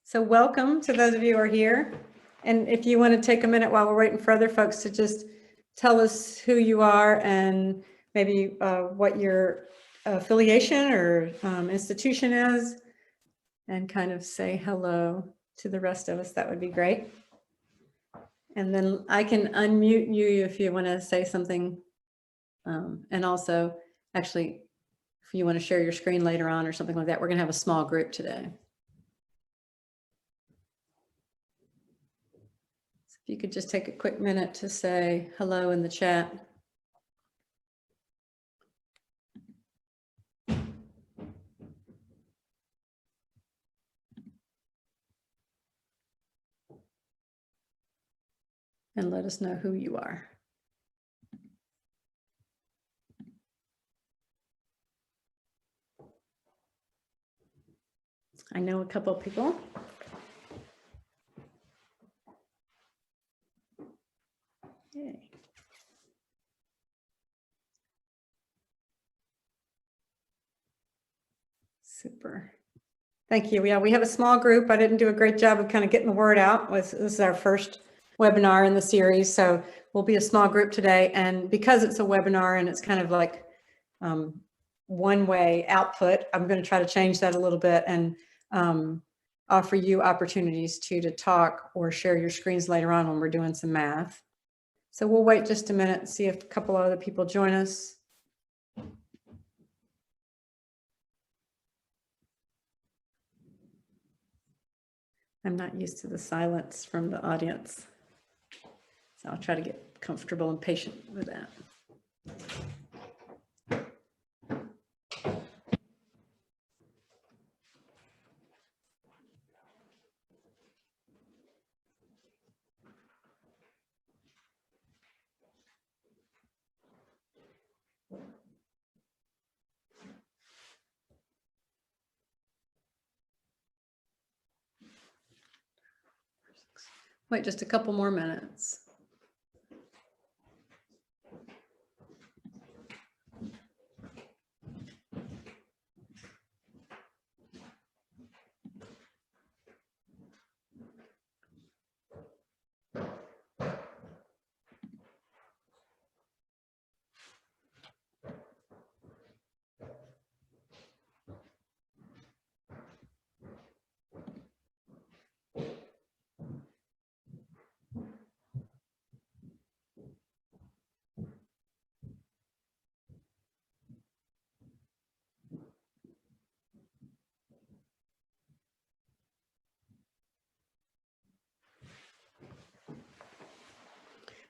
So welcome to those of you who are here. And if you want to take a minute while we're waiting for other folks to just tell us who you are and maybe what your affiliation or institution is, and kind of say hello to the rest of us, that would be great. And then I can unmute you if you want to say something. And also, actually, if you want to share your screen later on or something like that, we're going to have a small group today. So if you could just take a quick minute to say hello in the chat. And let us know who you are. I know a couple of people. Yay. Super. Thank you. Yeah, we have a small group. I didn't do a great job of kind of getting the word out. This is our first webinar in the series, so we'll be a small group today. And because it's a webinar and it's kind of like one-way output, I'm going to try to change that a little bit and offer you opportunities to talk or share your screens later on when we're doing some math. So we'll wait just a minute and see if a couple other people join us. I'm not used to the silence from the audience, so I'll try to get comfortable and patient with that. Wait just a couple more minutes.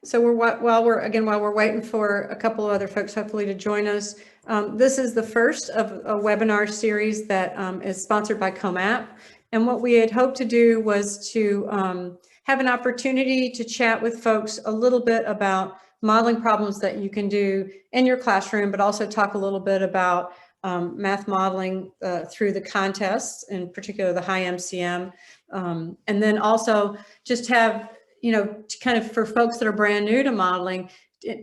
So while we're waiting for a couple of other folks hopefully to join us, this is the first of a webinar series that is sponsored by COMAP. And what we had hoped to do was to have an opportunity to chat with folks a little bit about modeling problems that you can do in your classroom, but also talk a little bit about math modeling through the contests, in particular the HiMCM, and then also just have, you know, kind of for folks that are brand new to modeling,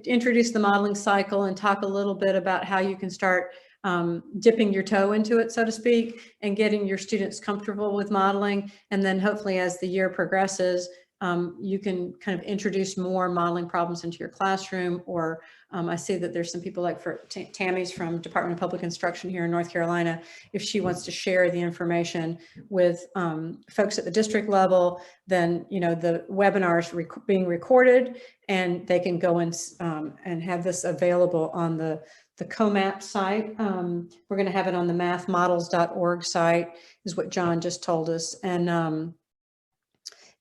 introduce the modeling cycle and talk a little bit about how you can start dipping your toe into it, so to speak, and getting your students comfortable with modeling. And then hopefully as the year progresses, you can kind of introduce more modeling problems into your classroom. Or I see that there's some people like Tammy's from Department of Public Instruction here in North Carolina. If she wants to share the information with folks at the district level, then, you know, the webinar is being recorded and they can go and have this available on the COMAP site. We're going to have it on the mathmodels.org site, is what John just told us.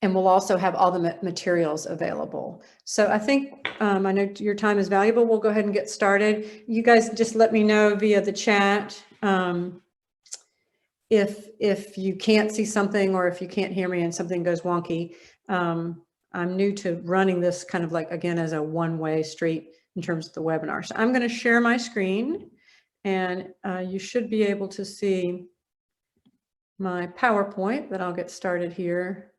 And we'll also have all the materials available. So I think, I know your time is valuable. We'll go ahead and get started. You guys just let me know via the chat if you can't see something or if you can't hear me and something goes wonky. I'm new to running this kind of like, again, as a one-way street in terms of the webinar. So I'm going to share my screen, and you should be able to see my PowerPoint that I'll get started here.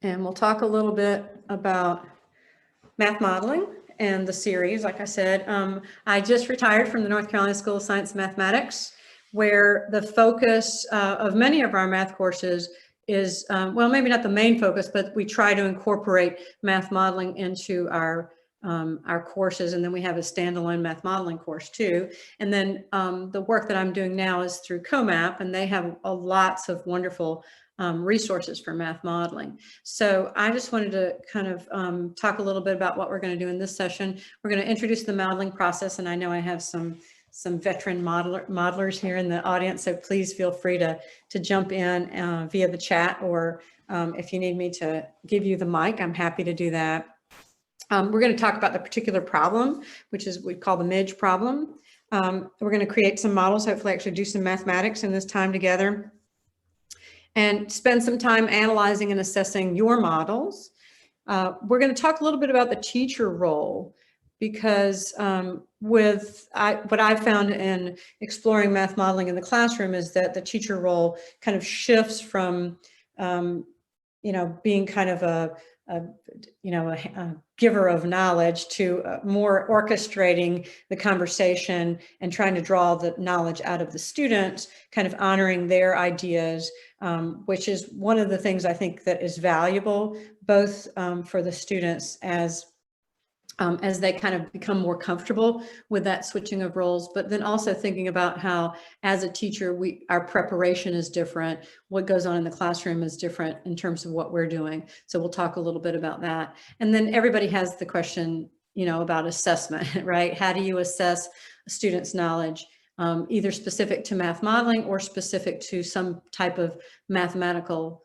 And we'll talk a little bit about math modeling and the series. Like I said, I just retired from the North Carolina School of Science and Mathematics, where the focus of many of our math courses is, well, maybe not the main focus, but we try to incorporate math modeling into our courses. And then we have a standalone math modeling course too. And then the work that I'm doing now is through COMAP, and they have lots of wonderful resources for math modeling. So I just wanted to kind of talk a little bit about what we're going to do in this session. We're going to introduce the modeling process, and I know I have some veteran modelers here in the audience, so please feel free to jump in via the chat, or if you need me to give you the mic, I'm happy to do that. We're going to talk about the particular problem, which is what we call the Midge problem. We're going to create some models, hopefully actually do some mathematics in this time together, and spend some time analyzing and assessing your models. We're going to talk a little bit about the teacher role, because what I found in exploring math modeling in the classroom is that the teacher role kind of shifts from, being kind of a giver of knowledge to more orchestrating the conversation and trying to draw the knowledge out of the students, kind of honoring their ideas, which is one of the things I think that is valuable, both for the students as they kind of become more comfortable with that switching of roles, but then also thinking about how, as a teacher, our preparation is different. What goes on in the classroom is different in terms of what we're doing. So we'll talk a little bit about that. And then everybody has the question, about assessment, right? How do you assess a student's knowledge, either specific to math modeling or specific to some type of mathematical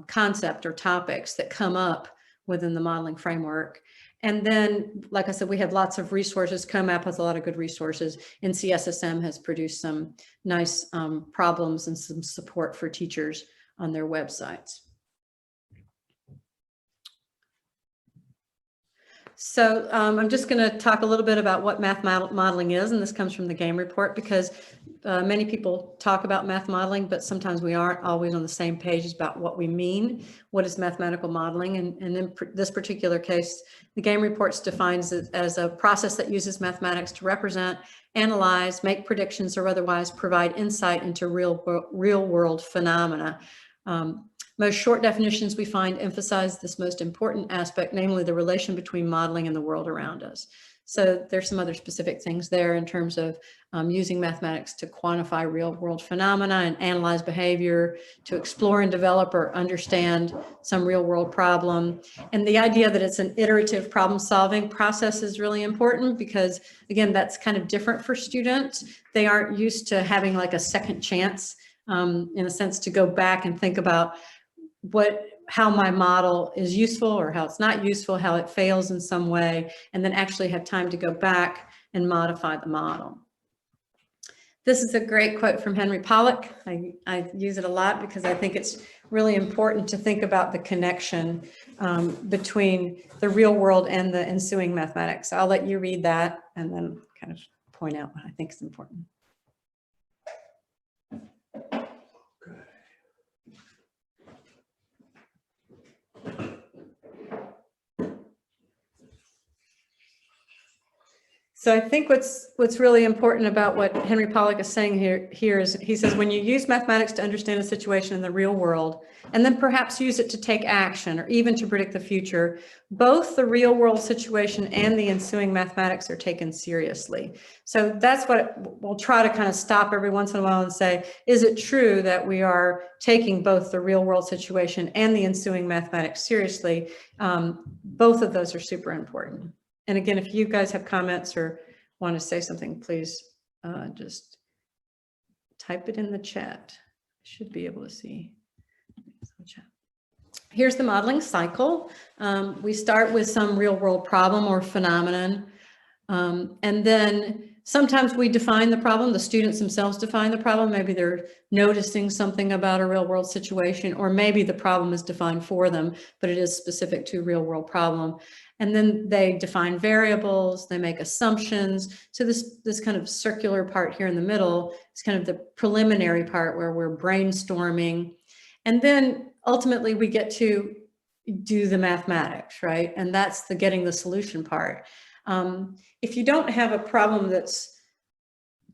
concept or topics that come up within the modeling framework? And then, like I said, we have lots of resources. COMAP has a lot of good resources. NCSSM has produced some nice problems and some support for teachers on their websites. So I'm just going to talk a little bit about what math modeling is, and this comes from the game report, because many people talk about math modeling, but sometimes we aren't always on the same page about what we mean. What is mathematical modeling? And in this particular case, the game reports defines it as a process that uses mathematics to represent, analyze, make predictions, or otherwise provide insight into real world phenomena. Most short definitions we find emphasize this most important aspect, namely the relation between modeling and the world around us. So there's some other specific things there in terms of using mathematics to quantify real world phenomena and analyze behavior, to explore and develop or understand some real world problem. And the idea that it's an iterative problem solving process is really important, because again, that's kind of different for students. They aren't used to having like a second chance, in a sense, to go back and think about how my model is useful or how it's not useful, how it fails in some way, and then actually have time to go back and modify the model. This is a great quote from Henry Pollack. I use it a lot because I think it's really important to think about the connection between the real world and the ensuing mathematics. I'll let you read that and then kind of point out what I think is important. So I think what's really important about what Henry Pollack is saying here is, he says, when you use mathematics to understand a situation in the real world, and then perhaps use it to take action or even to predict the future, both the real world situation and the ensuing mathematics are taken seriously. So that's what we'll try to kind of stop every once in a while and say, is it true that we are taking both the real world situation and the ensuing mathematics seriously? Both of those are super important. And again, if you guys have comments or want to say something, please just type it in the chat. I should be able to see. Here's the modeling cycle. We start with some real world problem or phenomenon. And then sometimes we define the problem. The students themselves define the problem. Maybe they're noticing something about a real world situation, or maybe the problem is defined for them, but it is specific to a real world problem. And then they define variables, they make assumptions. So this kind of circular part here in the middle is kind of the preliminary part where we're brainstorming. And then ultimately we get to do the mathematics, right? And that's the getting the solution part. If you don't have a problem that's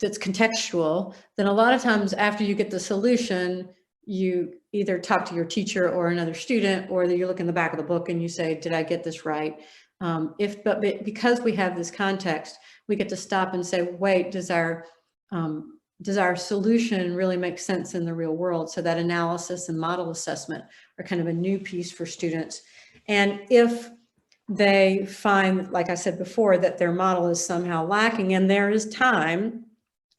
that's contextual, then a lot of times after you get the solution, you either talk to your teacher or another student, or you look in the back of the book and you say, did I get this right? But because we have this context, we get to stop and say, wait, does our solution really make sense in the real world? So that analysis and model assessment are kind of a new piece for students. And if they find, like I said before, that their model is somehow lacking and there is time,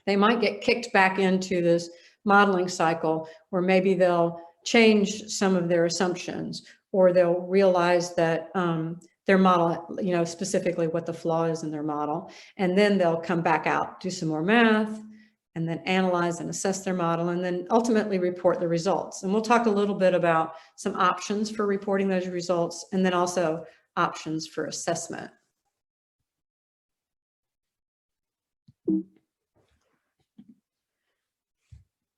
they might get kicked back into this modeling cycle where maybe they'll change some of their assumptions, or they'll realize that their model, you know, specifically what the flaw is in their model, and then they'll come back out, do some more math, and then analyze and assess their model, and then ultimately report the results. And we'll talk a little bit about some options for reporting those results, and then also options for assessment.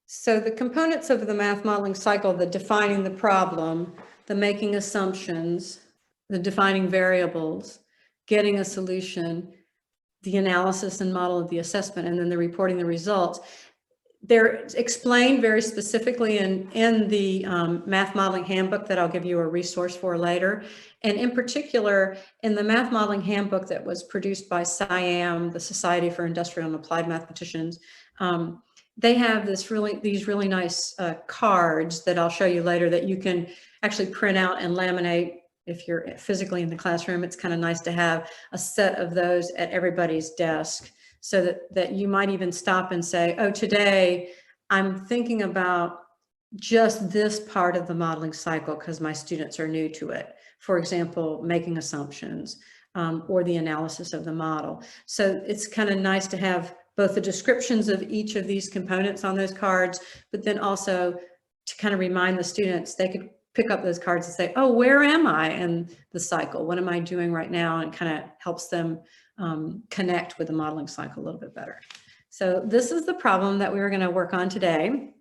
So the components of the math modeling cycle, the defining the problem, the making assumptions, the defining variables, getting a solution, the analysis and model of the assessment, and then the reporting the results, they're explained very specifically in the math modeling handbook that I'll give you a resource for later. And in particular, in the math modeling handbook that was produced by SIAM, the Society for Industrial and Applied Mathematicians, they have these really nice cards that I'll show you later that you can actually print out and laminate if you're physically in the classroom. It's kind of nice to have a set of those at everybody's desk, so that you might even stop and say, oh, today I'm thinking about just this part of the modeling cycle because my students are new to it. For example, making assumptions or the analysis of the model. So it's kind of nice to have both the descriptions of each of these components on those cards, but then also to kind of remind the students, they could pick up those cards and say, oh, where am I in the cycle? What am I doing right now? And it kind of helps them connect with the modeling cycle a little bit better. So this is the problem that we were going to work on today.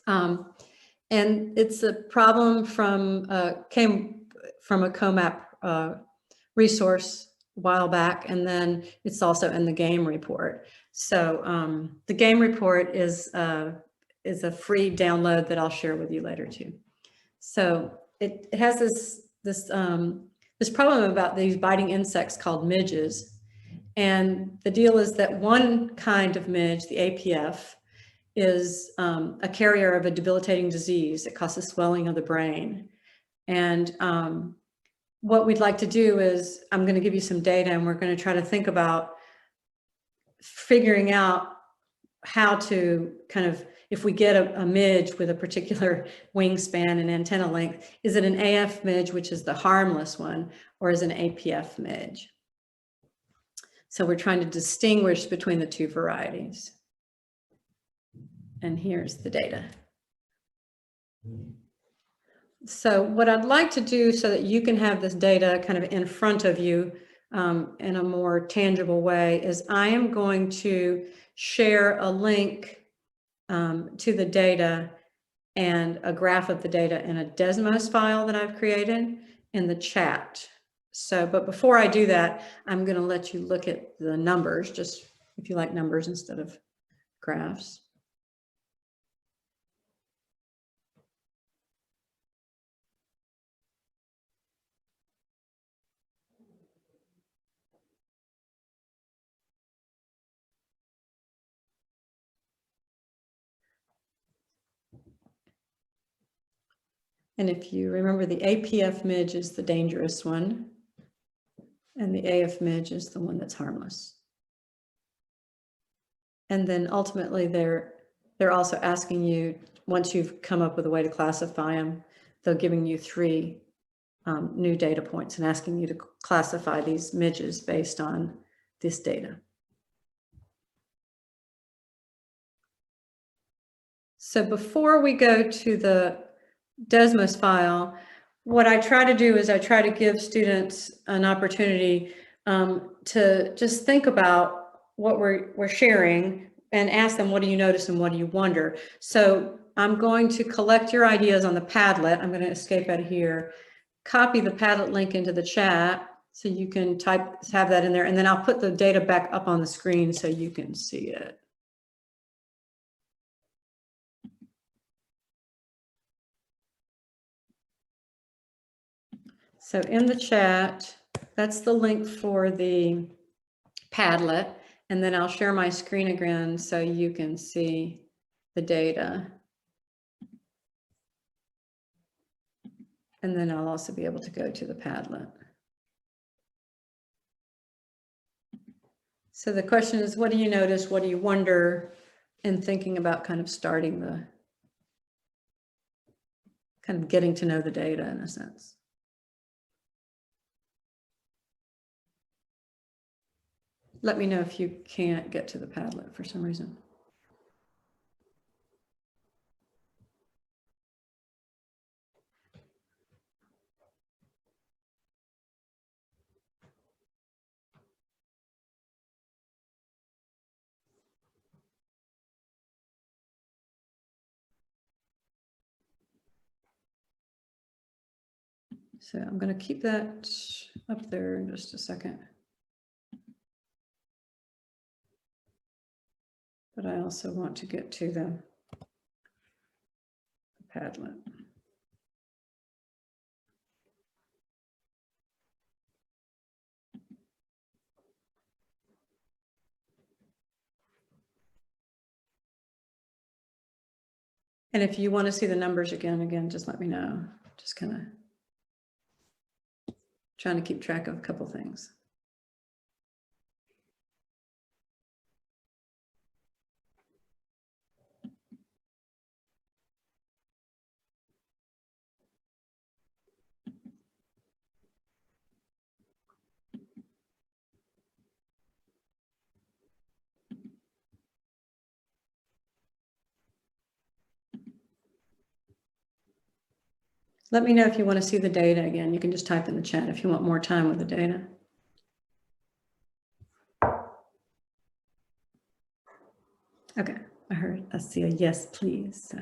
And it's a problem came from a COMAP resource a while back, and then it's also in the game report. So the game report is a free download that I'll share with you later too. So it has this problem about these biting insects called midges. And the deal is that one kind of midge, the APF, is a carrier of a debilitating disease that causes swelling of the brain. And what we'd like to do is, I'm going to give you some data, and we're going to try to think about figuring out how to kind of, if we get a midge with a particular wingspan and antenna length, is it an AF midge, which is the harmless one, or is it an APF midge? So we're trying to distinguish between the two varieties. And here's the data. So what I'd like to do so that you can have this data kind of in front of you in a more tangible way is I am going to share a link to the data and a graph of the data in a Desmos file that I've created in the chat. So, but before I do that, I'm going to let you look at the numbers, just if you like numbers instead of graphs. And if you remember, the APF midge is the dangerous one, and the AF midge is the one that's harmless. And then ultimately, they're also asking you, once you've come up with a way to classify them, they're giving you 3 new data points and asking you to classify these midges based on this data. So before we go to the Desmos file, what I try to do is I try to give students an opportunity to just think about what we're sharing and ask them, what do you notice and what do you wonder? So I'm going to collect your ideas on the Padlet. I'm going to escape out of here, copy the Padlet link into the chat so you can have that in there, and then I'll put the data back up on the screen so you can see it. So in the chat, that's the link for the Padlet. And then I'll share my screen again so you can see the data. And then I'll also be able to go to the Padlet. So the question is, what do you notice? What do you wonder in thinking about kind of starting the, kind of getting to know the data in a sense? Let me know if you can't get to the Padlet for some reason. So I'm going to keep that up there in just a second. But I also want to get to the Padlet. And if you want to see the numbers again, just let me know. Just kind of trying to keep track of a couple things. Let me know if you want to see the data again. You can just type in the chat if you want more time with the data. Okay, I see a yes, please.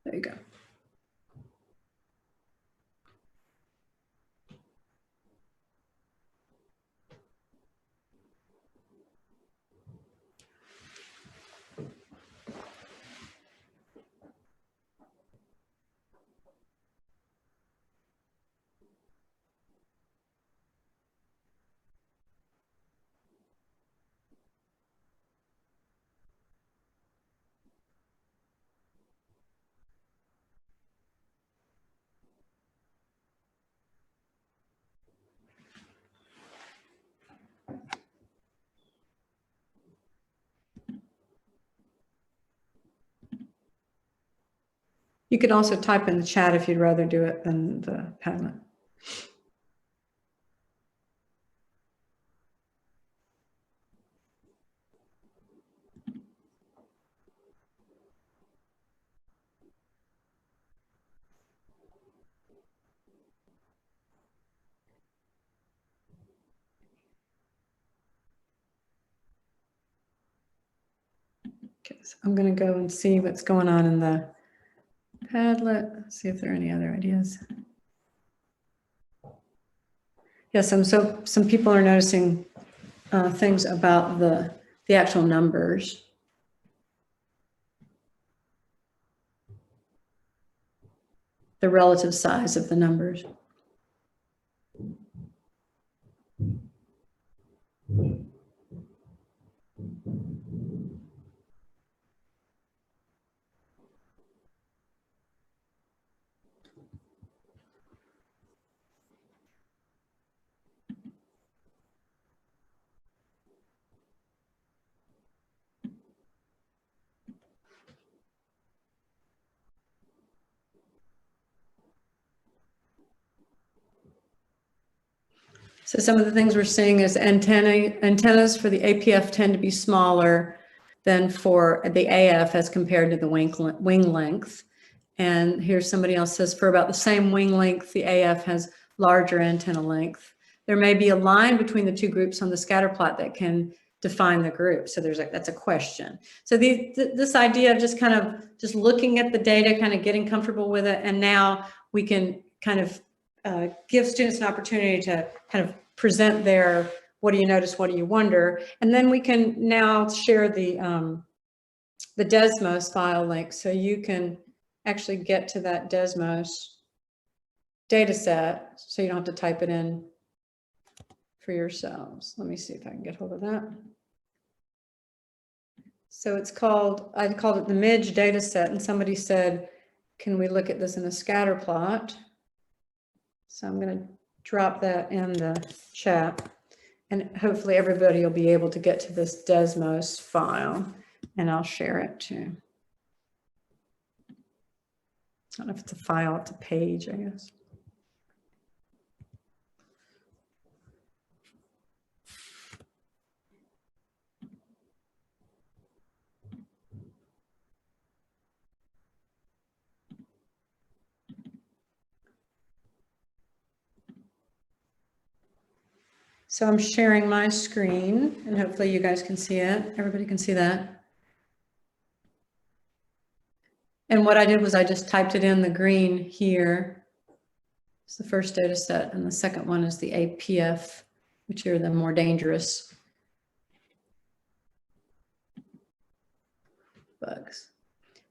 There you go. You could also type in the chat if you'd rather do it than the Padlet. Okay, so I'm going to go and see what's going on in the Padlet, see if there are any other ideas. Yes, some people are noticing things about the actual numbers. The relative size of the numbers. So some of the things we're seeing is antennas for the APF tend to be smaller than for the AF as compared to the wing length. And here's somebody else says for about the same wing length, the AF has larger antenna length. There may be a line between the two groups on the scatter plot that can define the group. So that's a question. So this idea of just kind of just looking at the data, kind of getting comfortable with it, and now we can kind of give students an opportunity to kind of present their what do you notice, what do you wonder, and then we can now share the Desmos file link, so you can actually get to that Desmos data set, so you don't have to type it in for yourselves. Let me see if I can get hold of that. So it's called, I called it the Midge data set, and somebody said, can we look at this in a scatter plot? So I'm going to drop that in the chat, and hopefully everybody will be able to get to this Desmos file, and I'll share it too. I don't know if it's a file, it's a page, I guess. So I'm sharing my screen, and hopefully you guys can see it. Everybody can see that. And what I did was I just typed it in the green here. It's the first data set, and the second one is the APF, which are the more dangerous bugs.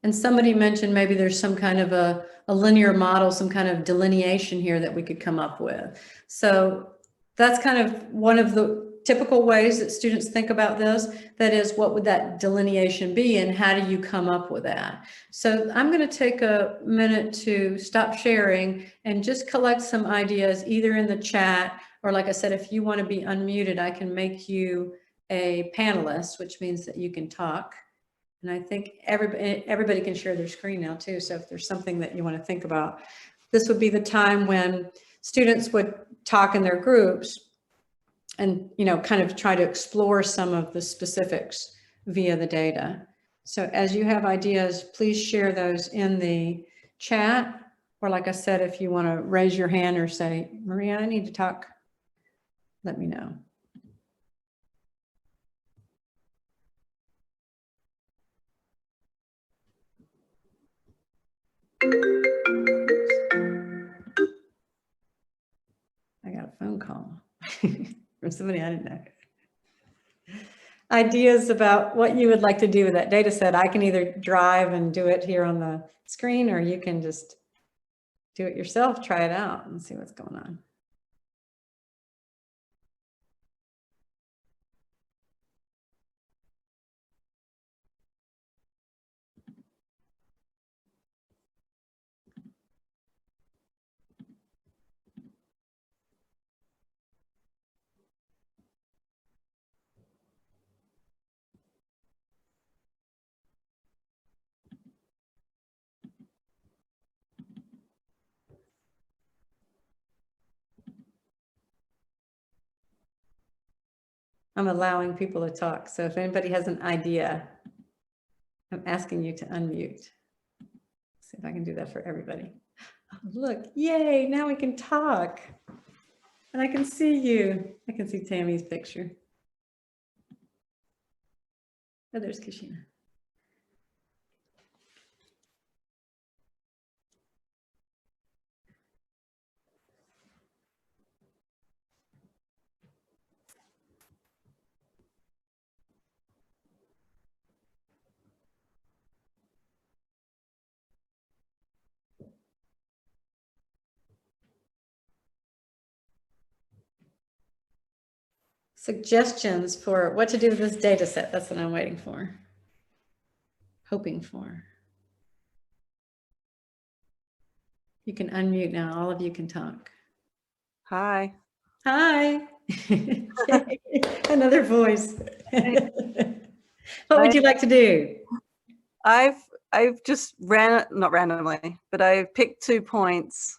And somebody mentioned maybe there's some kind of a linear model, some kind of delineation here that we could come up with. So that's kind of one of the typical ways that students think about this. That is, what would that delineation be, and how do you come up with that? So I'm going to take a minute to stop sharing and just collect some ideas, either in the chat, or like I said, if you want to be unmuted, I can make you a panelist, which means that you can talk. And I think everybody can share their screen now too. So if there's something that you want to think about, this would be the time when students would talk in their groups and, you know, kind of try to explore some of the specifics via the data. So as you have ideas, please share those in the chat. Or like I said, if you want to raise your hand or say, Maria, I need to talk, let me know. I got a phone call from somebody I didn't know. Ideas about what you would like to do with that data set. I can either drive and do it here on the screen, or you can just do it yourself, try it out and see what's going on. I'm allowing people to talk. So if anybody has an idea, I'm asking you to unmute. See if I can do that for everybody. Oh, look, yay, now we can talk. And I can see you. I can see Tammy's picture. Oh, there's Kashina. Suggestions for what to do with this data set. That's what I'm waiting for. Hoping for. You can unmute now. All of you can talk. Hi. Hi. Another voice. What would you like to do? I've just not randomly, but I picked 2 points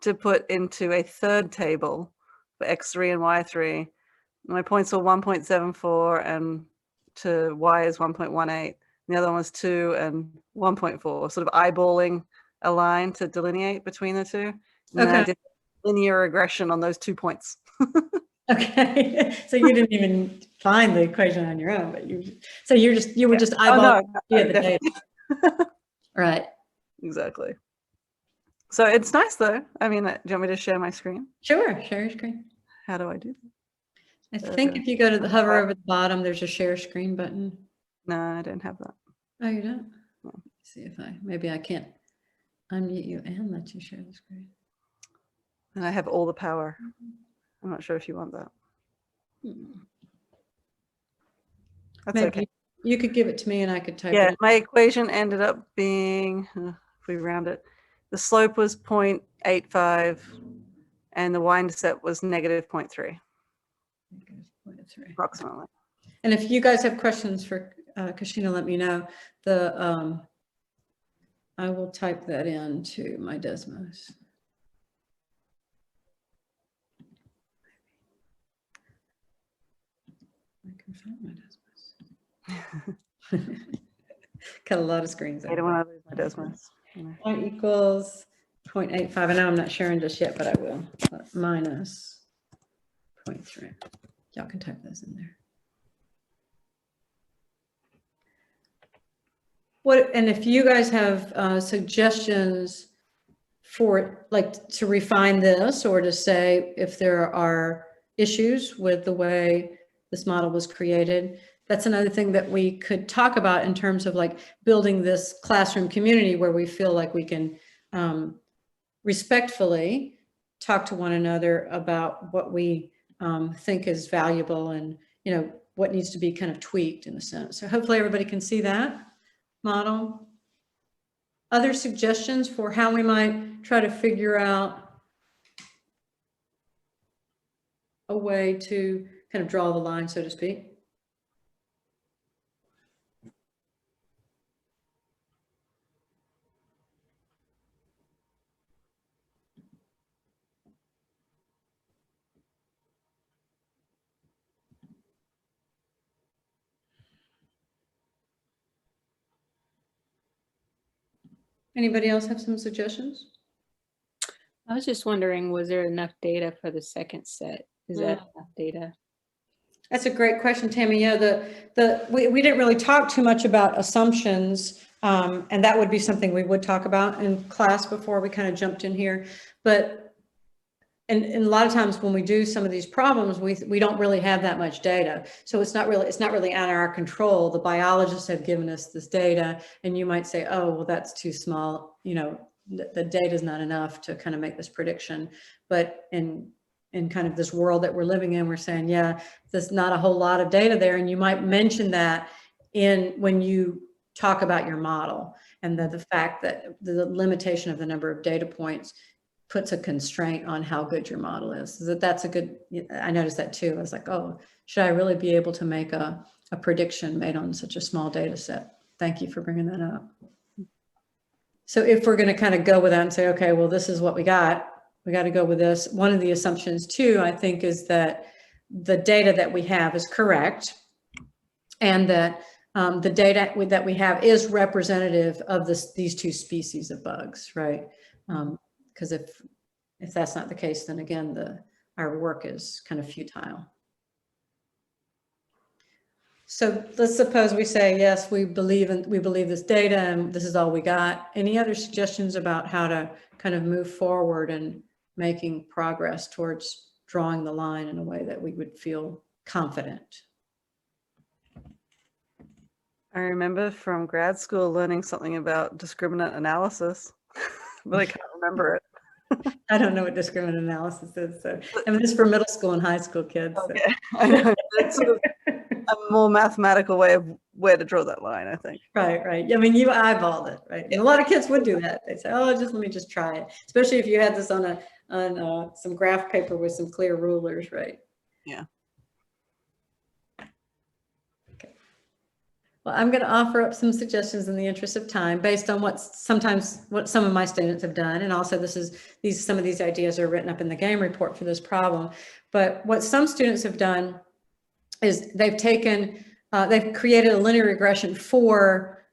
to put into a third table for X3 and Y3. My points were 1.74 and to Y is 1.18. The other one was 2 and 1.4, sort of eyeballing a line to delineate between the two. And then I did linear regression on those 2 points. Okay, so you didn't even find the equation on your own, but you were just Oh, eyeballing no, the data. Right. Exactly. So it's nice though. I mean, do you want me to share my screen? Sure, share your screen. How do I do that? I think if you go to the hover over the bottom, there's a share screen button. No, I don't have that. Oh, you don't? No. Let's see if maybe I can't unmute you and let you share the screen. And I have all the power. I'm not sure if you want that. That's Maybe okay. you could give it to me and I could type it Yeah, in. my equation ended up being, if we round it, the slope was 0.85 and the y-intercept was negative 0.3, approximately. And if you guys have questions for Kashina, let me know. I will type that into my Desmos. I can find my Desmos. Got a lot of screens. I don't want to lose my Desmos. Point equals 0.85. I know I'm not sharing just yet, but I will. Minus 0.3. Y'all can type those in there. And if you guys have suggestions for like to refine this, or to say if there are issues with the way this model was created, that's another thing that we could talk about in terms of like building this classroom community where we feel like we can respectfully talk to one another about what we think is valuable and, you know, what needs to be kind of tweaked in a sense. So hopefully everybody can see that model. Other suggestions for how we might try to figure out a way to kind of draw the line, so to speak? Anybody else have some suggestions? I was just wondering, was there enough data for the second set? Is that enough data? That's a great question, Tammy. Yeah, we didn't really talk too much about assumptions, and that would be something we would talk about in class before we kind of jumped in here. But and a lot of times when we do some of these problems, we don't really have that much data. So it's not really out of our control. The biologists have given us this data, and you might say, oh, well, that's too small. You know, the data is not enough to kind of make this prediction. But in kind of this world that we're living in, we're saying, yeah, there's not a whole lot of data there. And you might mention that when you talk about your model, and the fact that the limitation of the number of data points puts a constraint on how good your model is. That's a good, I noticed that too. I was like, oh, should I really be able to make a prediction made on such a small data set? Thank you for bringing that up. So if we're going to kind of go with that and say, okay, well, this is what we got to go with this. One of the assumptions too, I think, is that the data that we have is correct, and that the data that we have is representative of these two species of bugs, right? Because if that's not the case, then again, our work is kind of futile. So let's suppose we say, yes, we believe this data and this is all we got. Any other suggestions about how to kind of move forward and making progress towards drawing the line in a way that we would feel confident? I remember from grad school learning something about discriminant analysis, but I can't remember it. I don't know what discriminant analysis is. So I mean, this is for middle school and high school kids. Okay. So. I know. It's sort of a more mathematical way of where to draw that line, I think. Right. I mean, you eyeballed it, right? And a lot of kids would do that. They say, "Oh, let me just try it." Especially if you had this on some graph paper with some clear rulers, right? Yeah. Okay. Well, I'm going to offer up some suggestions in the interest of time, based on what some of my students have done, and also some of these ideas are written up in the game report for this problem. But what some students have done is they've created a linear regression for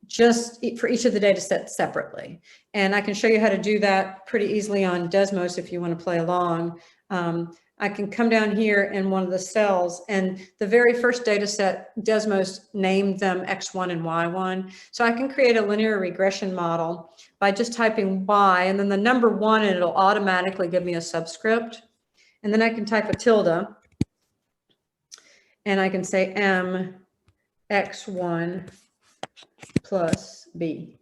each of the data sets separately. And I can show you how to do that pretty easily on Desmos if you want to play along. I can come down here in one of the cells, and the very first data set, Desmos named them X1 and Y1. So I can create a linear regression model by just typing Y and then the number 1, and it'll automatically give me a subscript. And then I can type a tilde, and I can say M X1 plus B.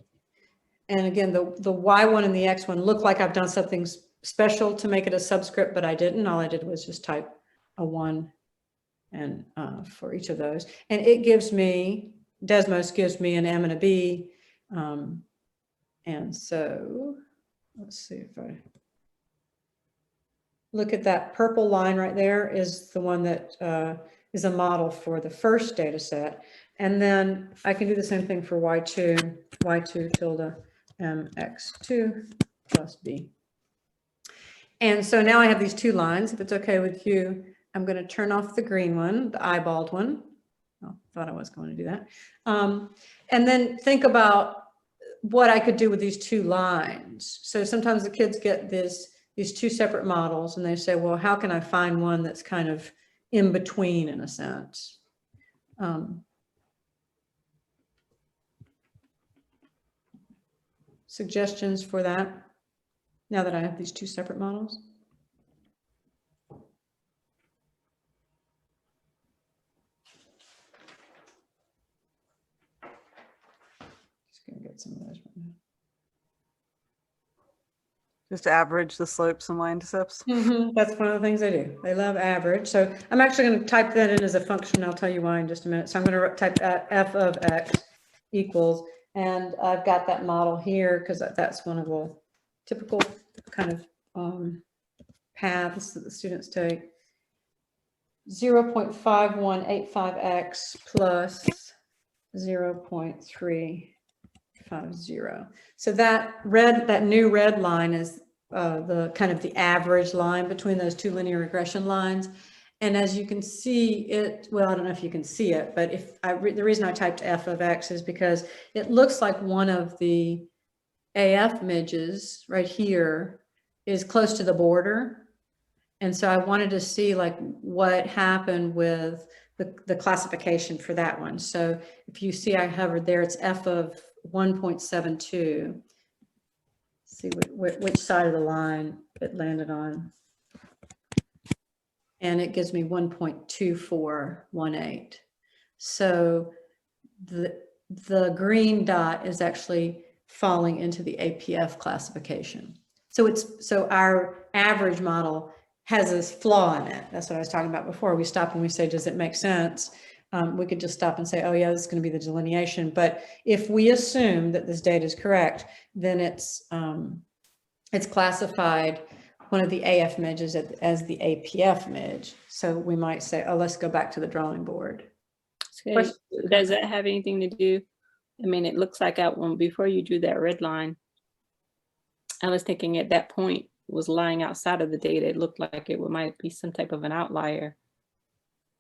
And again, the Y1 and the X1 look like I've done something special to make it a subscript, but I didn't. All I did was just type a 1 and for each of those. And it gives me, Desmos gives me an M and a B. And so let's see if I look at that purple line right there is the one that is a model for the first data set. And then I can do the same thing for Y2 tilde MX2 plus B. And so now I have these 2 lines. If it's okay with you, I'm going to turn off the green one, the eyeballed one. Oh, thought I was going to do that. And then think about what I could do with these 2 lines. So sometimes the kids get these 2 separate models and they say, well, how can I find one that's kind of in between in a sense? Suggestions for that now that I have these 2 separate models? Just gonna get some of those right now. Just average the slopes and y-intercepts. That's one of the things they do. They love average. So I'm actually going to type that in as a function. I'll tell you why in just a minute. So I'm going to type f of x equals, and I've got that model here because that's one of the typical kind of paths that the students take. 0.5185x plus 0.350. So that new red line is the kind of the average line between those 2 linear regression lines. And as you can see it, well, I don't know if you can see it, but the reason I typed f of x is because it looks like one of the AF midges right here is close to the border. And so I wanted to see like what happened with the classification for that one. So if you see I hovered there, it's f of 1.72. See which side of the line it landed on. And it gives me 1.2418. So the green dot is actually falling into the APF classification. So our average model has this flaw in it. That's what I was talking about before. We stop and we say, does it make sense? We could just stop and say, oh yeah, this is going to be the delineation. But if we assume that this data is correct, then it's classified one of the AF midges as the APF midge. So we might say, oh, let's go back to the drawing board. So does that have anything to do? I mean, it looks like before you drew that red line, I was thinking at that point was lying outside of the data. It looked like it might be some type of an outlier.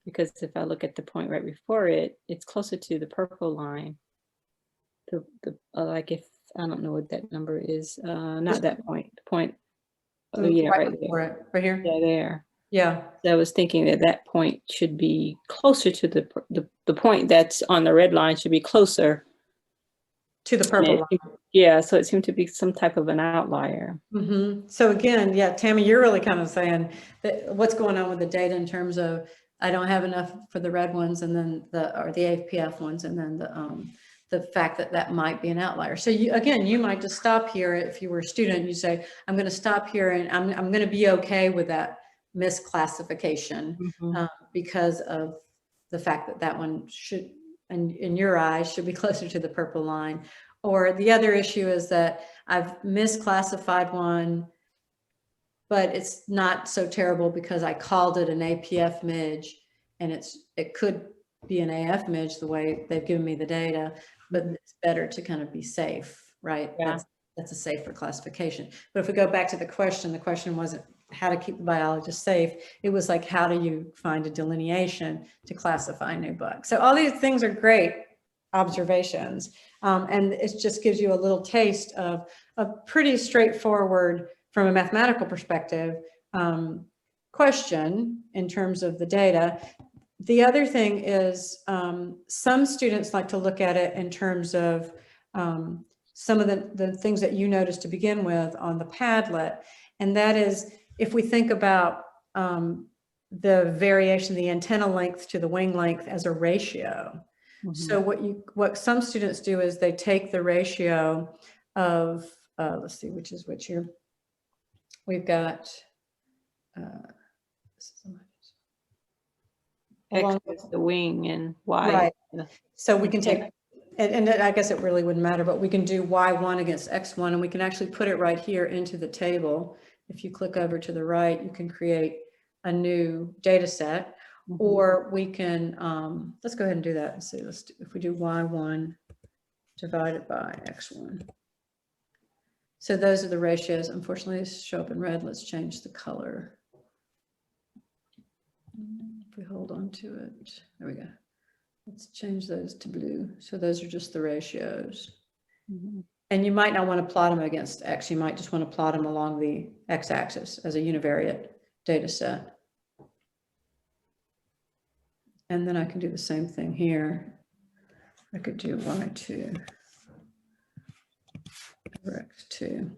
Because if I look at the point right before it, it's closer to the purple line. Like if, I don't know what that number is, not that point, the point, oh yeah, right there. Right here? Yeah, there. Yeah. So I was thinking that point should be closer to the point that's on the red line should be closer To the purple line. Yeah, so it seemed to be some type of an outlier. So again, yeah, Tammy, you're really kind of saying that what's going on with the data in terms of I don't have enough for the red ones and then the APF ones, and then the fact that might be an outlier. So you might just stop here. If you were a student, you say, I'm going to stop here and I'm going to be okay with that misclassification because of the fact that one should, in your eyes, should be closer to the purple line. Or the other issue is that I've misclassified one, but it's not so terrible because I called it an APF midge, and it could be an AF midge the way they've given me the data, but it's better to kind of be safe, right? Yeah. That's a safer classification. But if we go back to the question wasn't how to keep the biologist safe. It was like, how do you find a delineation to classify new bugs? So all these things are great observations. And it just gives you a little taste of a pretty straightforward, from a mathematical perspective, question in terms of the data. The other thing is some students like to look at it in terms of some of the things that you noticed to begin with on the Padlet. And that is, if we think about the variation, the antenna length to the wing length as a ratio. So what some students do is they take the ratio of, let's see, which is which here. We've got, X is the wing and Y. right. So we can take, and I guess it really wouldn't matter, but we can do Y1 against X1, and we can actually put it right here into the table. If you click over to the right, you can create a new data set, or we can, let's go ahead and do that and see, if we do Y1 divided by X1. So those are the ratios. Unfortunately, they show up in red. Let's change the color. If we hold on to it, there we go. Let's change those to blue. So those are just the ratios. And you might not want to plot them against X. You might just want to plot them along the X-axis as a univariate data set. And then I can do the same thing here. I could do Y2 over X2.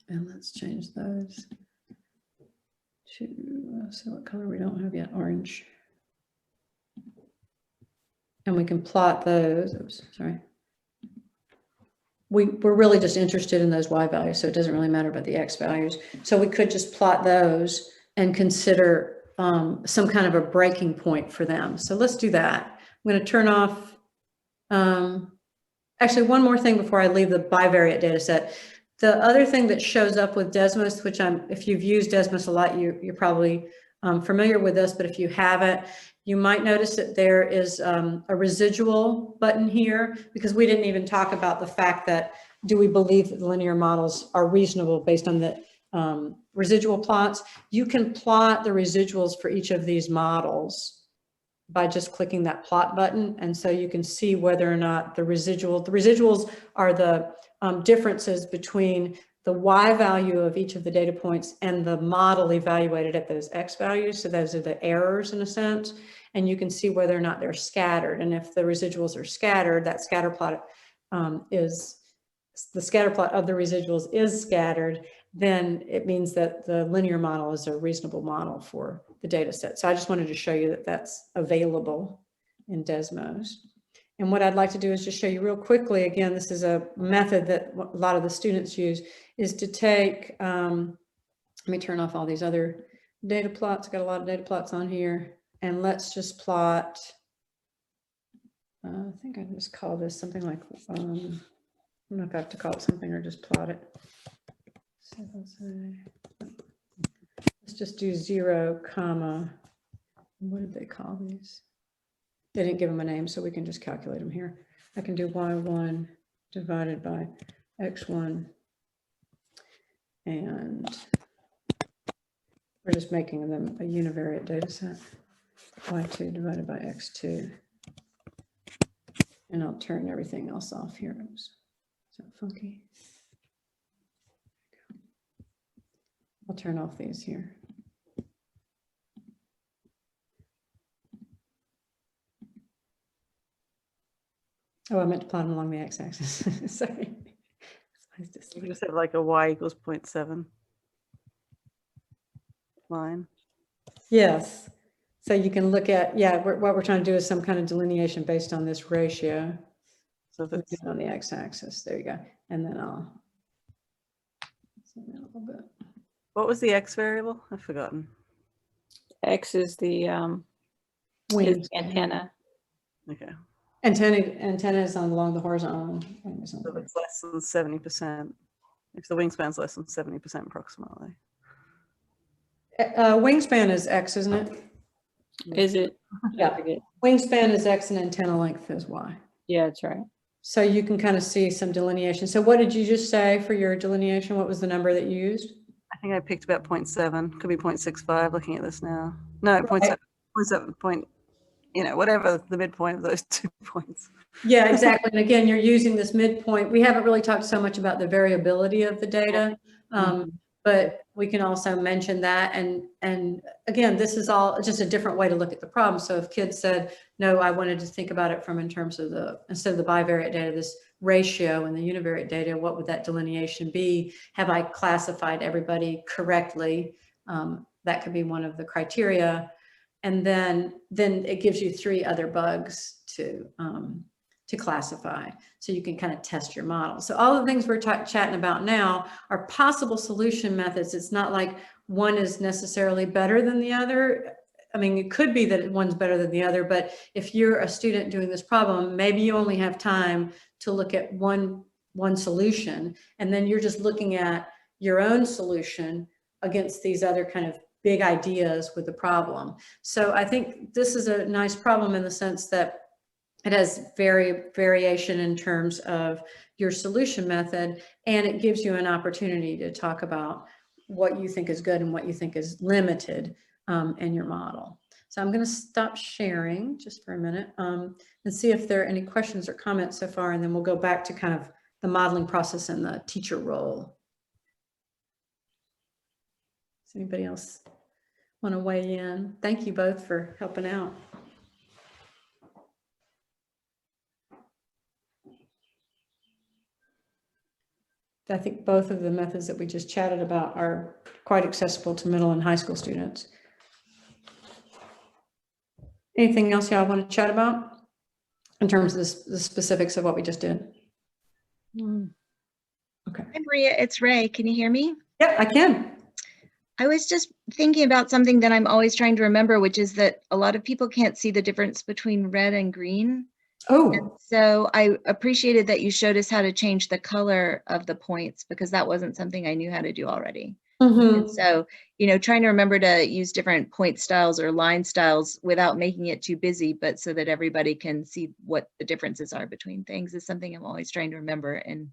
And let's change those to, so what color we don't have yet, orange. And we can plot those, oops, sorry. We're really just interested in those Y values, so it doesn't really matter about the X values. So we could just plot those and consider some kind of a breaking point for them. So let's do that. I'm going to turn off, actually one more thing before I leave the bivariate data set. The other thing that shows up with Desmos, which if you've used Desmos a lot, you're probably familiar with this, but if you haven't, you might notice that there is a residual button here, because we didn't even talk about the fact that, do we believe that the linear models are reasonable based on the residual plots? You can plot the residuals for each of these models by just clicking that plot button. And so you can see whether or not the residuals are the differences between the Y value of each of the data points and the model evaluated at those X values. So those are the errors in a sense. And you can see whether or not they're scattered. And if the residuals are scattered, that scatter plot the scatter plot of the residuals is scattered, then it means that the linear model is a reasonable model for the data set. So I just wanted to show you that that's available in Desmos. And what I'd like to do is just show you real quickly, again, this is a method that a lot of the students use, is to take, let me turn off all these other data plots. I've got a lot of data plots on here. And let's just plot, I think I just call this something like, I don't know if I have to call it something or just plot it. So let's just do 0, comma, what did they call these? They didn't give them a name, so we can just calculate them here. I can do Y1 divided by X1. And we're just making them a univariate data set. Y2 divided by X2. And I'll turn everything else off here. Is that funky? I'll turn off these here. Oh, I meant to plot them along the x-axis. Sorry. You just have like a y equals 0.7 line. Yes. So you can look at, yeah, what we're trying to do is some kind of delineation based on this ratio. So if it's on the x-axis, there you go. And then I'll zoom in a little bit. what was the x variable? I've forgotten. X is the Wings. antenna. Okay. Antenna is along the horizontal. So if it's less than 70%, if the wingspan's less than 70% approximately. Wingspan is X, isn't it? Is it? Yeah. I forget. Wingspan is X and antenna length is Y. Yeah, that's right. So you can kind of see some delineation. So what did you just say for your delineation? What was the number that you used? I think I picked about 0.7, could be 0.65 looking at this now. No, 0.7, 0.7 point, you know, whatever the midpoint of those 2 points. Yeah, exactly. And again, you're using this midpoint. We haven't really talked so much about the variability of the data, but we can also mention that. And again, this is all just a different way to look at the problem. So if kids said, no, I wanted to think about it from in terms of instead of the bivariate data, this ratio and the univariate data, what would that delineation be? Have I classified everybody correctly? That could be one of the criteria. And then it gives you 3 other bugs to classify, so you can kind of test your model. So all the things we're chatting about now are possible solution methods. It's not like one is necessarily better than the other. I mean, it could be that one's better than the other, but if you're a student doing this problem, maybe you only have time to look at one solution, and then you're just looking at your own solution against these other kind of big ideas with the problem. So I think this is a nice problem in the sense that it has variation in terms of your solution method, and it gives you an opportunity to talk about what you think is good and what you think is limited in your model. So I'm going to stop sharing just for a minute and see if there are any questions or comments so far, and then we'll go back to kind of the modeling process and the teacher role. Does anybody else want to weigh in? Thank you both for helping out. I think both of the methods that we just chatted about are quite accessible to middle and high school students. Anything else y'all want to chat about in terms of the specifics of what we just did? Okay. Hi, Maria, it's Ray. Can you hear me? Yeah, I can. I was just thinking about something that I'm always trying to remember, which is that a lot of people can't see the difference between red and green. Oh, And so I appreciated that you showed us how to change the color of the points, because that wasn't something I knew how to do already. And so, trying to remember to use different point styles or line styles without making it too busy, but so that everybody can see what the differences are between things is something I'm always trying to remember. And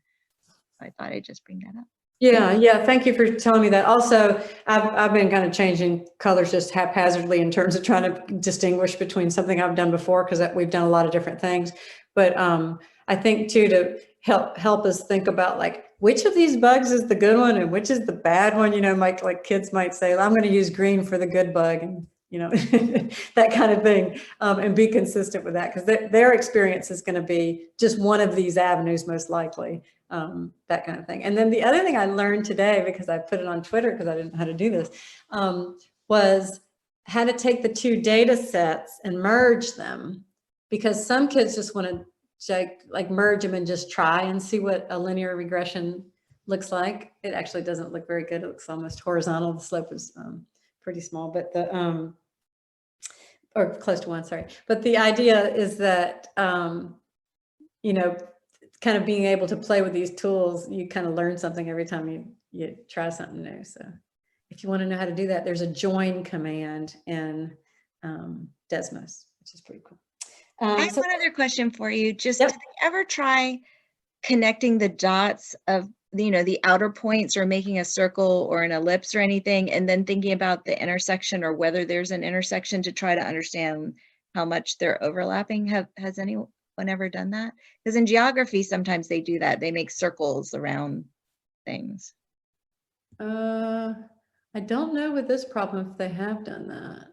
I thought I'd just bring that up. Yeah. Thank you for telling me that. Also, I've been kind of changing colors just haphazardly in terms of trying to distinguish between something I've done before, because we've done a lot of different things. But I think too, to help us think about like which of these bugs is the good one and which is the bad one. Like kids might say, I'm going to use green for the good bug, and that kind of thing, and be consistent with that, because their experience is going to be just one of these avenues most likely. That kind of thing. And then the other thing I learned today, because I put it on Twitter because I didn't know how to do this, was how to take the 2 data sets and merge them, because some kids just want to like merge them and just try and see what a linear regression looks like. It actually doesn't look very good. It looks almost horizontal. The slope is pretty small, but or close to 1, sorry. But the idea is that, kind of being able to play with these tools, you kind of learn something every time you try something new. So if you want to know how to do that, there's a join command in Desmos, which is pretty cool. I have one other question for you. Just Yep. did they ever try connecting the dots of the outer points, or making a circle or an ellipse or anything, and then thinking about the intersection or whether there's an intersection to try to understand how much they're overlapping? Has anyone ever done that? Because in geography, sometimes they do that. They make circles around things. I don't know with this problem if they have done that.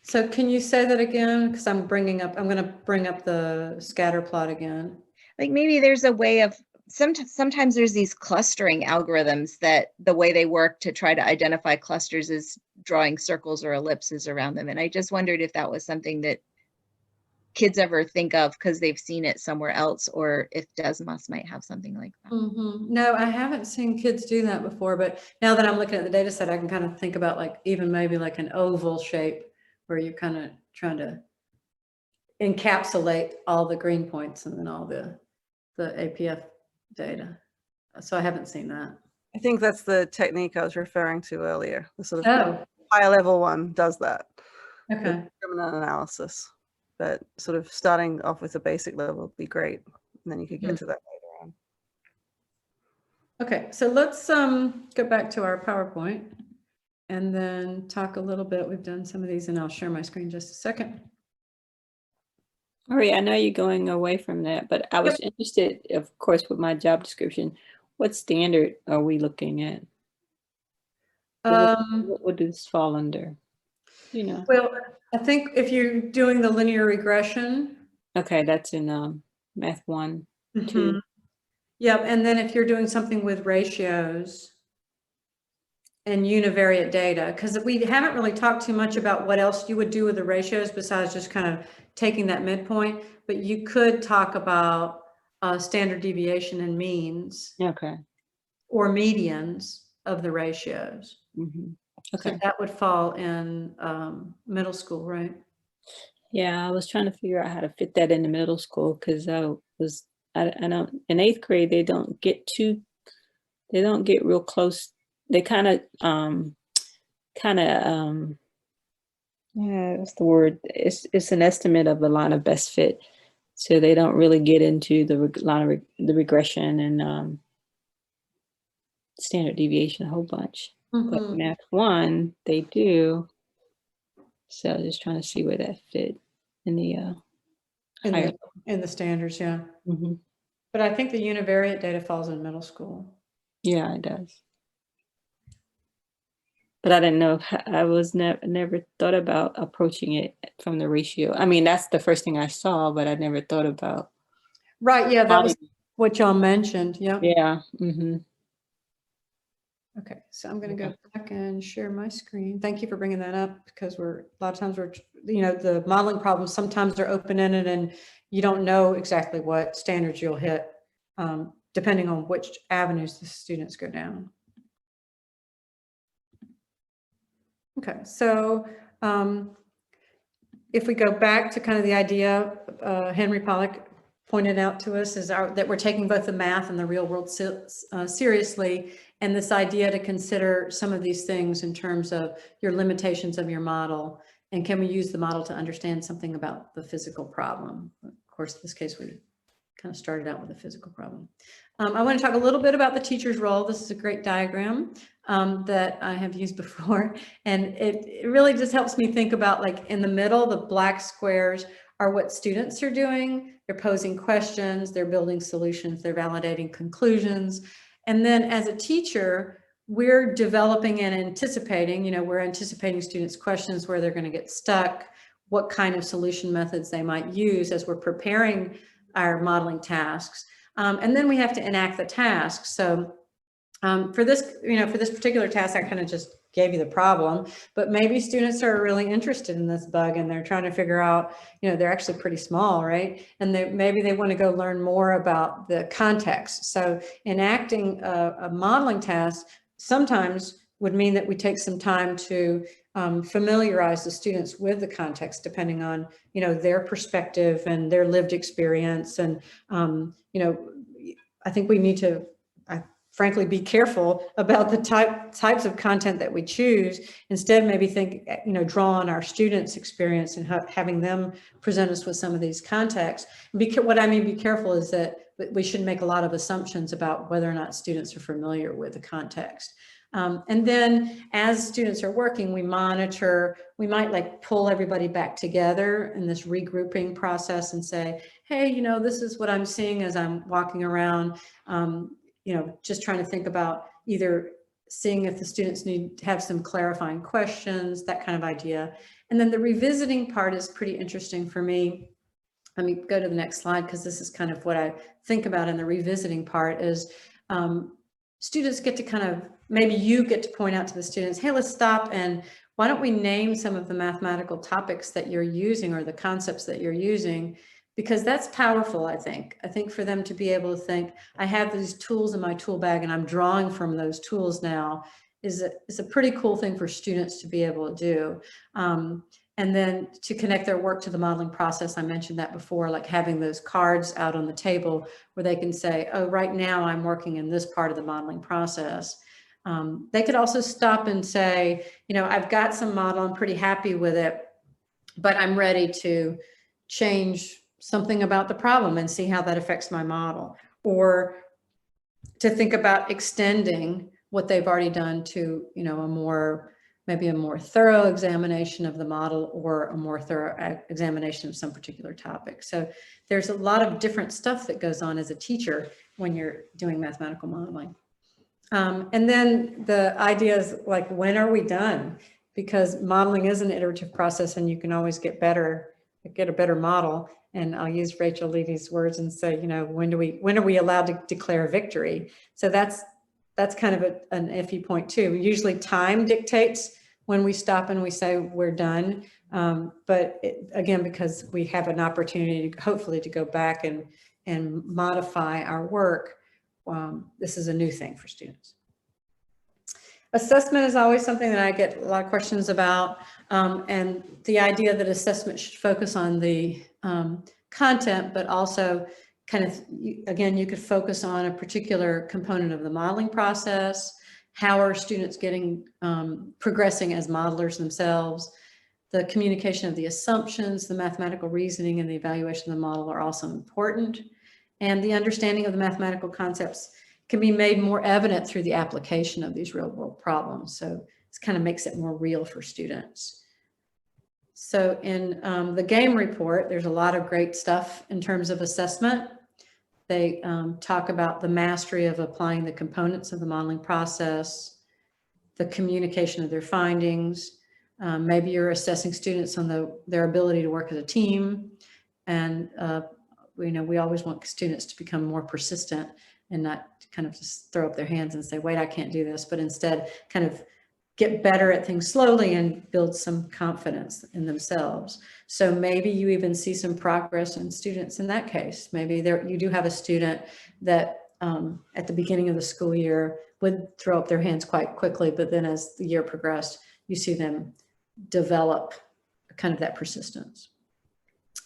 So can you say that again? Because I'm going to bring up the scatter plot again. Like maybe there's a way of, sometimes there's these clustering algorithms that the way they work to try to identify clusters is drawing circles or ellipses around them. And I just wondered if that was something that kids ever think of because they've seen it somewhere else, or if Desmos might have something like that. No, I haven't seen kids do that before, but now that I'm looking at the data set, I can kind of think about like even maybe like an oval shape where you're kind of trying to encapsulate all the green points and then all the APF data. So I haven't seen that. I think that's the technique I was referring to earlier. The sort of higher level one does that. Okay. Discriminant analysis, but sort of starting off with a basic level would be great, and then you could get to that later on. Okay, so let's go back to our PowerPoint and then talk a little bit. We've done some of these, and I'll share my screen just a second. Maria, I know you're going away from that, but I was interested, of course, with my job description, what standard are we looking at? What would this fall under? You know, Well, I think if you're doing the linear regression. okay, that's in Math 1, 2. Mhm. Yep, and then if you're doing something with ratios and univariate data, because we haven't really talked too much about what else you would do with the ratios besides just kind of taking that midpoint, but you could talk about standard deviation and means Okay. or medians of the ratios. Mm-hmm. So Okay. that would fall in middle school, right? Yeah, I was trying to figure out how to fit that into middle school because I don't, in 8th grade, they don't get real close. They yeah, what's the word? It's an estimate of the line of best fit. So they don't really get into the line of the regression and standard deviation a whole bunch. But Mhm. Math 1, they do. So I was just trying to see where that fit in the higher. In the standards, yeah. Mhm. But I think the univariate data falls in middle school. Yeah, it does. But I didn't know if I was never thought about approaching it from the ratio. I mean, that's the first thing I saw, but I never thought about. Right, yeah, that was what John mentioned, yeah. Yeah. Mm-hmm. Okay, so I'm going to go back and share my screen. Thank you for bringing that up because a lot of times the modeling problems sometimes are open-ended and you don't know exactly what standards you'll hit depending on which avenues the students go down. Okay, so if we go back to kind of the idea Henry Pollack pointed out to us is that we're taking both the math and the real world seriously, and this idea to consider some of these things in terms of your limitations of your model, and can we use the model to understand something about the physical problem? Of course, in this case, we kind of started out with a physical problem. I want to talk a little bit about the teacher's role. This is a great diagram that I have used before, and it really just helps me think about, like, in the middle, the black squares are what students are doing. They're posing questions, they're building solutions, they're validating conclusions. And then as a teacher, we're developing and anticipating, we're anticipating students' questions, where they're going to get stuck, what kind of solution methods they might use as we're preparing our modeling tasks. And then we have to enact the task. So for this particular task, I kind of just gave you the problem, but maybe students are really interested in this bug and they're trying to figure out, they're actually pretty small, right? And maybe they want to go learn more about the context. So enacting a modeling task sometimes would mean that we take some time to familiarize the students with the context, depending on, their perspective and their lived experience. And, I think we need to, frankly, be careful about the types of content that we choose. Instead, maybe think, draw on our students' experience and having them present us with some of these contexts. What I mean, be careful is that we shouldn't make a lot of assumptions about whether or not students are familiar with the context. And then as students are working, we monitor, we might pull everybody back together in this regrouping process and say, hey, this is what I'm seeing as I'm walking around. Just trying to think about either seeing if the students need to have some clarifying questions, that kind of idea. And then the revisiting part is pretty interesting for me. Let me go to the next slide, because this is kind of what I think about in the revisiting part is students get to kind of, maybe you get to point out to the students, hey, let's stop and why don't we name some of the mathematical topics that you're using or the concepts that you're using? Because that's powerful, I think. I think for them to be able to think, I have these tools in my tool bag and I'm drawing from those tools now is a pretty cool thing for students to be able to do. And then to connect their work to the modeling process, I mentioned that before, like having those cards out on the table where they can say, oh, right now I'm working in this part of the modeling process. They could also stop and say, I've got some model, I'm pretty happy with it, but I'm ready to change something about the problem and see how that affects my model, or to think about extending what they've already done to, maybe a more thorough examination of the model or a more thorough examination of some particular topic. So there's a lot of different stuff that goes on as a teacher when you're doing mathematical modeling. And then the idea is like, when are we done? Because modeling is an iterative process and you can always get better, get a better model. And I'll use Rachel Levy's words and say, you know, when are we allowed to declare victory? So that's kind of an iffy point too. Usually time dictates when we stop and we say we're done. But again, because we have an opportunity to, hopefully, to go back and modify our work, this is a new thing for students. Assessment is always something that I get a lot of questions about, and the idea that assessment should focus on the content, but also kind of, again, you could focus on a particular component of the modeling process. How are students getting, progressing as modelers themselves? The communication of the assumptions, the mathematical reasoning, and the evaluation of the model are also important. And the understanding of the mathematical concepts can be made more evident through the application of these real world problems. So this kind of makes it more real for students. So in the game report, there's a lot of great stuff in terms of assessment. They talk about the mastery of applying the components of the modeling process, the communication of their findings. Maybe you're assessing students on their ability to work as a team. And we always want students to become more persistent and not kind of just throw up their hands and say, wait, I can't do this, but instead kind of get better at things slowly and build some confidence in themselves. So maybe you even see some progress in students in that case. Maybe you do have a student that at the beginning of the school year would throw up their hands quite quickly, but then as the year progressed, you see them develop kind of that persistence.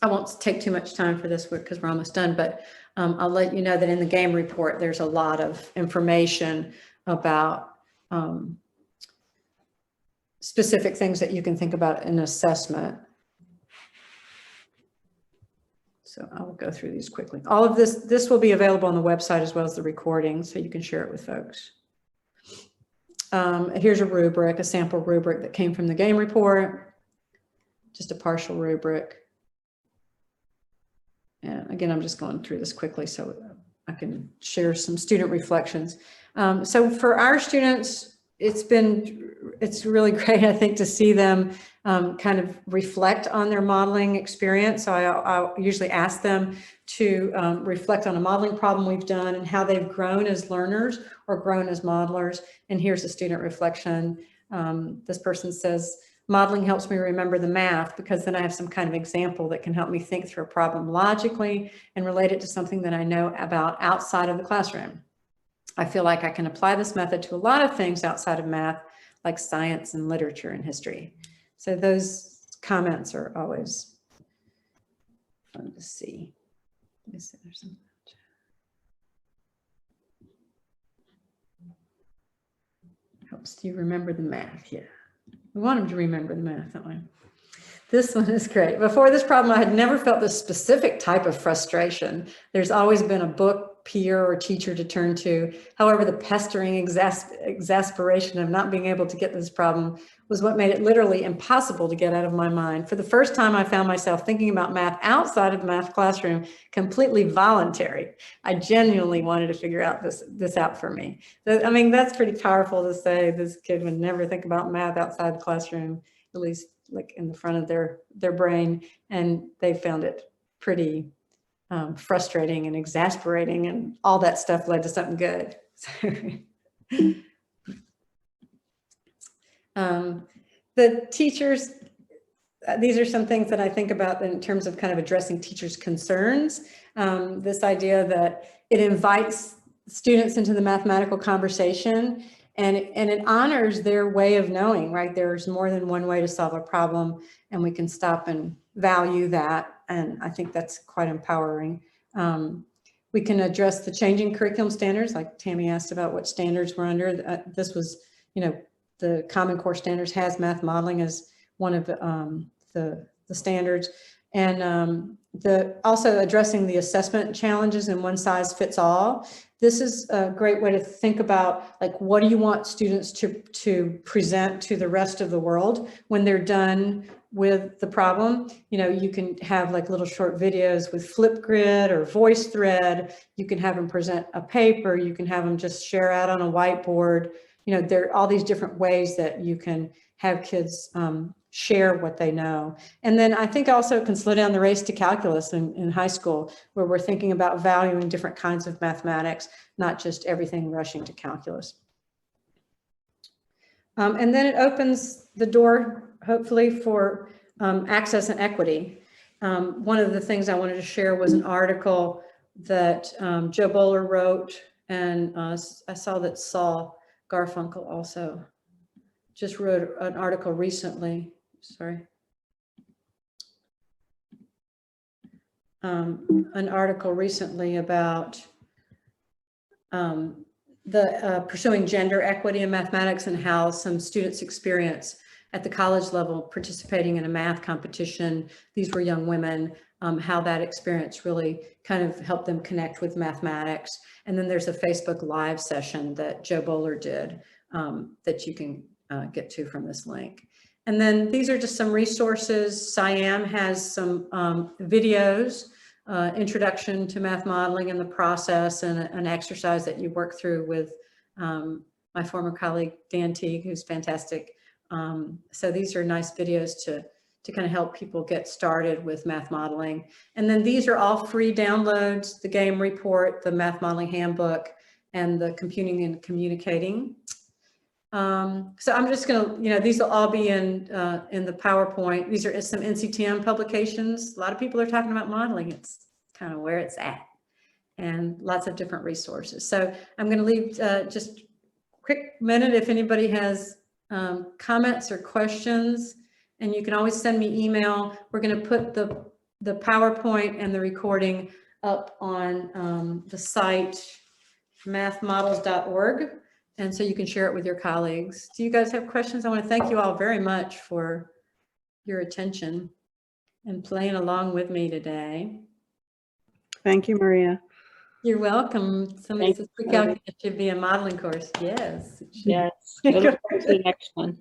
I won't take too much time for this because we're almost done, but I'll let you know that in the game report, there's a lot of information about specific things that you can think about in assessment. So I will go through these quickly. All of this will be available on the website as well as the recording, so you can share it with folks. Here's a rubric, a sample rubric that came from the game report, just a partial rubric. And again, I'm just going through this quickly so I can share some student reflections. So for our students, it's really great, I think, to see them kind of reflect on their modeling experience. So I usually ask them to reflect on a modeling problem we've done and how they've grown as learners or grown as modelers. And here's a student reflection. This person says, modeling helps me remember the math because then I have some kind of example that can help me think through a problem logically and relate it to something that I know about outside of the classroom. I feel like I can apply this method to a lot of things outside of math, like science and literature and history. So those comments are always fun to see. Let me see, there's some. Helps you remember the math, yeah. We want them to remember the math, don't we? This one is great. Before this problem, I had never felt this specific type of frustration. There's always been a book, peer, or teacher to turn to. However, the pestering exasperation of not being able to get this problem was what made it literally impossible to get out of my mind. For the first time, I found myself thinking about math outside of the math classroom, completely voluntary. I genuinely wanted to figure out this out for me. I mean, that's pretty powerful to say this kid would never think about math outside the classroom, at least like in the front of their brain, and they found it pretty frustrating and exasperating, and all that stuff led to something good. The teachers, these are some things that I think about in terms of kind of addressing teachers' concerns. This idea that it invites students into the mathematical conversation and it honors their way of knowing, right? There's more than one way to solve a problem, and we can stop and value that. And I think that's quite empowering. We can address the changing curriculum standards, like Tammy asked about what standards we're under. This was, the Common Core Standards has math modeling as one of the standards. And also addressing the assessment challenges in one size fits all. This is a great way to think about, like, what do you want students to present to the rest of the world when they're done with the problem. You can have like little short videos with Flipgrid or VoiceThread. You can have them present a paper. You can have them just share out on a whiteboard. There are all these different ways that you can have kids share what they know. And then I think also it can slow down the race to calculus in high school, where we're thinking about valuing different kinds of mathematics, not just everything rushing to calculus. And then it opens the door, hopefully, for access and equity. One of the things I wanted to share was an article that Joe Bowler wrote, and I saw that Saul Garfunkel also just wrote an article recently. Sorry. An article recently about pursuing gender equity in mathematics and how some students experience at the college level participating in a math competition. These were young women, how that experience really kind of helped them connect with mathematics. And then there's a Facebook Live session that Joe Bowler did that you can get to from this link. And then these are just some resources. CIAM has some videos, introduction to math modeling and the process, and an exercise that you work through with my former colleague, Dan Teague, who's fantastic. So these are nice videos to kind of help people get started with math modeling. And then these are all free downloads: the game report, the math modeling handbook, and the computing and communicating. So I'm just gonna, these will all be in the PowerPoint. These are some NCTM publications. A lot of people are talking about modeling. It's kind of where it's at, and lots of different resources. So I'm gonna leave just a quick minute if anybody has comments or questions, and you can always send me email. We're gonna put the PowerPoint and the recording up on the site mathmodels.org. And so you can share it with your colleagues. Do you guys have questions? I want to thank you all very much for your attention and playing along with me today. Thank you, Maria. You're welcome. Somebody says pre-calculus should be a modeling course. Yes. Yes. We'll look forward to the next one.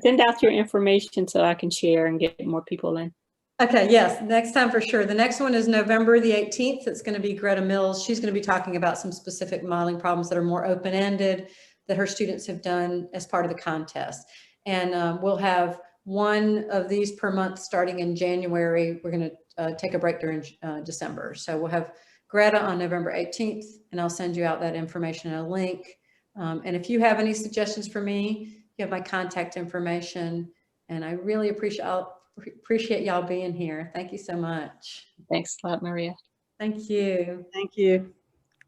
Send out your information so I can share and get more people in. Okay, yes, next time for sure. The next one is November the 18th. It's going to be Greta Mills. She's going to be talking about some specific modeling problems that are more open-ended that her students have done as part of the contest. And we'll have one of these per month starting in January. We're going to take a break during December. So we'll have Greta on November 18th, and I'll send you out that information and a link. And if you have any suggestions for me, you have my contact information, and I really appreciate y'all being here. Thank you so much. Thanks a lot, Maria. Thank you. Thank you.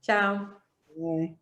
Ciao. Bye.